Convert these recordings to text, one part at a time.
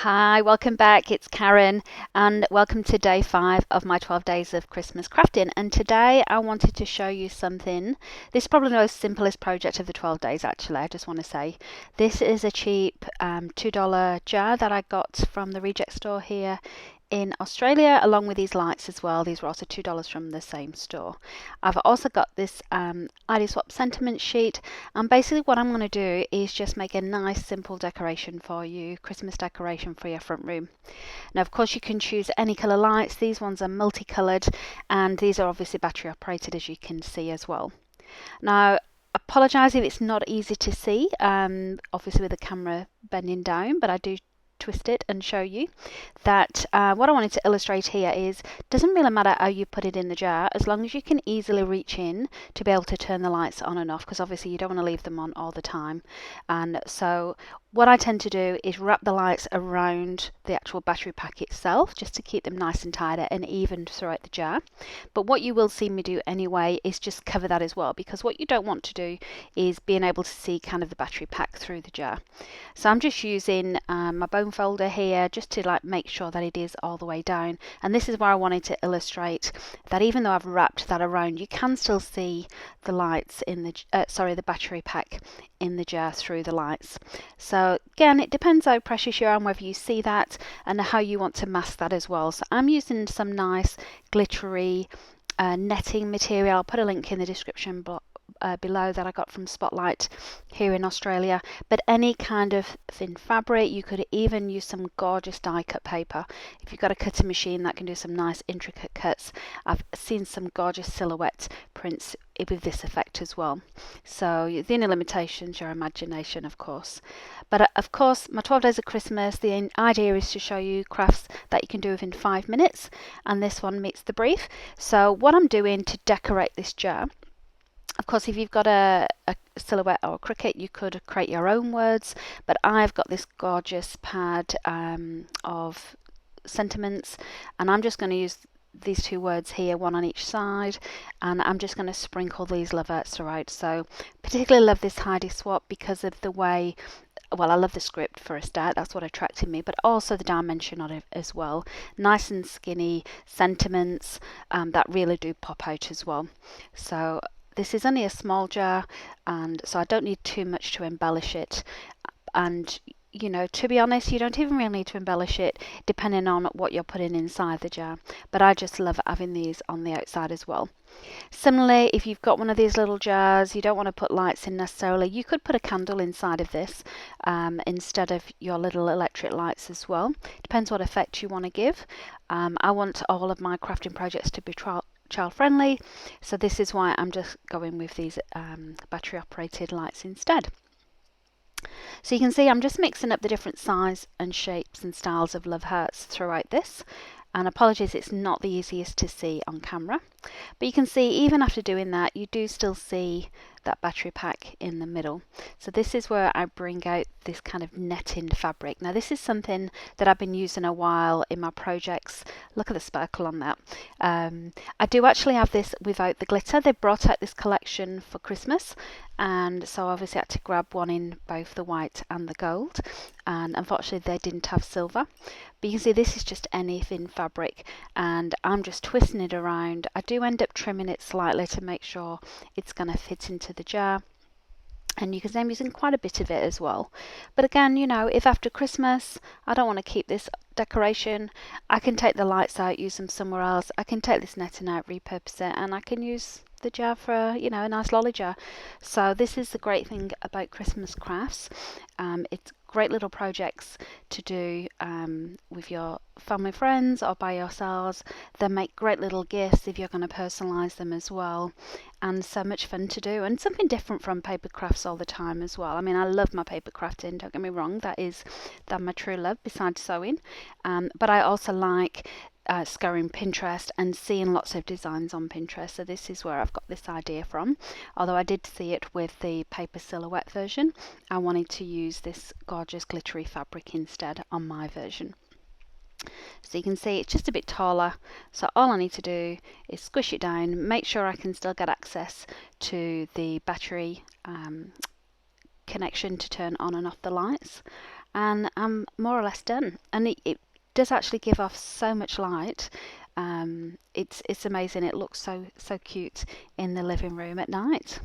Hi, welcome back. It's Karen, and welcome to day 5 of my 12 days of Christmas crafting. And today I wanted to show you something. This is probably the most simplest project of the 12 days, actually. I just want to say this is a cheap $2 jar that I got from the reject store here in Australia, along with these lights as well. These were also $2 from the same store. I've also got this ID Swap sentiment sheet, and basically what I'm going to do is just make a nice simple decoration for you, Christmas decoration for your front room. Now, of course, you can choose any colour lights. These ones are multicoloured, and these are obviously battery operated, as you can see as well. Now, apologise if it's not easy to see, obviously with the camera bending down, but I do twist it and show you that what I wanted to illustrate here is doesn't really matter how you put it in the jar, as long as you can easily reach in to be able to turn the lights on and off, because obviously you don't want to leave them on all the time. And so what I tend to do is wrap the lights around the actual battery pack itself, just to keep them nice and tight and even throughout the jar. But what you will see me do anyway is just cover that as well, because what you don't want to do is being able to see kind of the battery pack through the jar. So I'm just using my bone folder here just to make sure that it is all the way down. And this is where I wanted to illustrate that even though I've wrapped that around, you can still see the lights in the the battery pack in the jar through the lights. So again, it depends how precious you are and whether you see that and how you want to mask that as well. So I'm using some nice glittery netting material. I'll put a link in the description below that I got from Spotlight here in Australia, but any kind of thin fabric. You could even use some gorgeous die cut paper if you've got a cutting machine that can do some nice intricate cuts. I've seen some gorgeous silhouette prints with this effect as well. So the only limitations, your imagination, of course. But of course, my 12 days of Christmas, the idea is to show you crafts that you can do within 5 minutes, and this one meets the brief. So what I'm doing to decorate this jar, of course, if you've got a silhouette or a Cricut, you could create your own words, but I've got this gorgeous pad of sentiments, and I'm just going to use these two words here, one on each side, and I'm just going to sprinkle these lovettes throughout. So particularly love this ID Swap because of the way, well, I love the script for a start, that's what attracted me, but also the dimension of it as well. Nice and skinny sentiments that really do pop out as well. So this is only a small jar, and so I don't need too much to embellish it. And to be honest, you don't even really need to embellish it depending on what you're putting inside the jar. But I just love having these on the outside as well. Similarly, if you've got one of these little jars, you don't want to put lights in necessarily, you could put a candle inside of this instead of your little electric lights as well. Depends what effect you want to give. I want all of my crafting projects to be child friendly, so this is why I'm just going with these battery operated lights instead. So you can see I'm just mixing up the different size and shapes and styles of love hearts throughout this. And apologies, it's not the easiest to see on camera. But you can see even after doing that, you do still see that battery pack in the middle. So this is where I bring out this kind of netting fabric. Now this is something that I've been using a while in my projects. Look at the sparkle on that. I do actually have this without the glitter. They brought out this collection for Christmas, and so obviously I had to grab one in both the white and the gold, and unfortunately they didn't have silver. But you can see this is just any thin fabric, and I'm just twisting it around. I do end up trimming it slightly to make sure it's going to fit into the jar. And you can see I'm using quite a bit of it as well. But again, if after Christmas I don't want to keep this decoration, I can take the lights out, use them somewhere else. I can take this netting out, repurpose it, and I can use the jar for a nice lolly jar. So this is the great thing about Christmas crafts. It's great little projects to do with your family, friends, or by yourselves. They make great little gifts if you're going to personalize them as well, and so much fun to do, and something different from paper crafts all the time as well. I mean, I love my paper crafting, don't get me wrong, that's my true love besides sewing, but I also like scouring Pinterest and seeing lots of designs on Pinterest. So this is where I've got this idea from. Although I did see it with the paper silhouette version, I wanted to use this gorgeous glittery fabric instead on my version. So you can see it's just a bit taller. So all I need to do is squish it down, make sure I can still get access to the battery connection to turn on and off the lights. and I'm more or less done. And it does actually give off so much light. It's amazing. It looks so cute in the living room at night.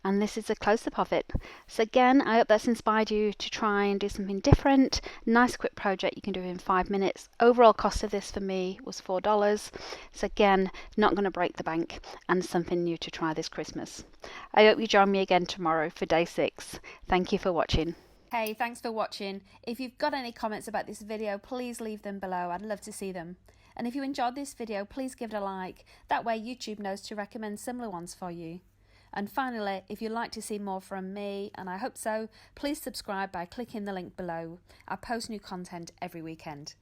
And this is a close-up of it. So again, I hope that's inspired you to try and do something different. Nice quick project you can do in 5 minutes. Overall cost of this for me was $4. So again, not going to break the bank, and something new to try this Christmas. I hope you join me again tomorrow for day 6. Thank you for watching. Hey, thanks for watching. If you've got any comments about this video, please leave them below. I'd love to see them. And if you enjoyed this video, please give it a like. That way YouTube knows to recommend similar ones for you. And finally, if you'd like to see more from me, and I hope so, please subscribe by clicking the link below. I post new content every weekend.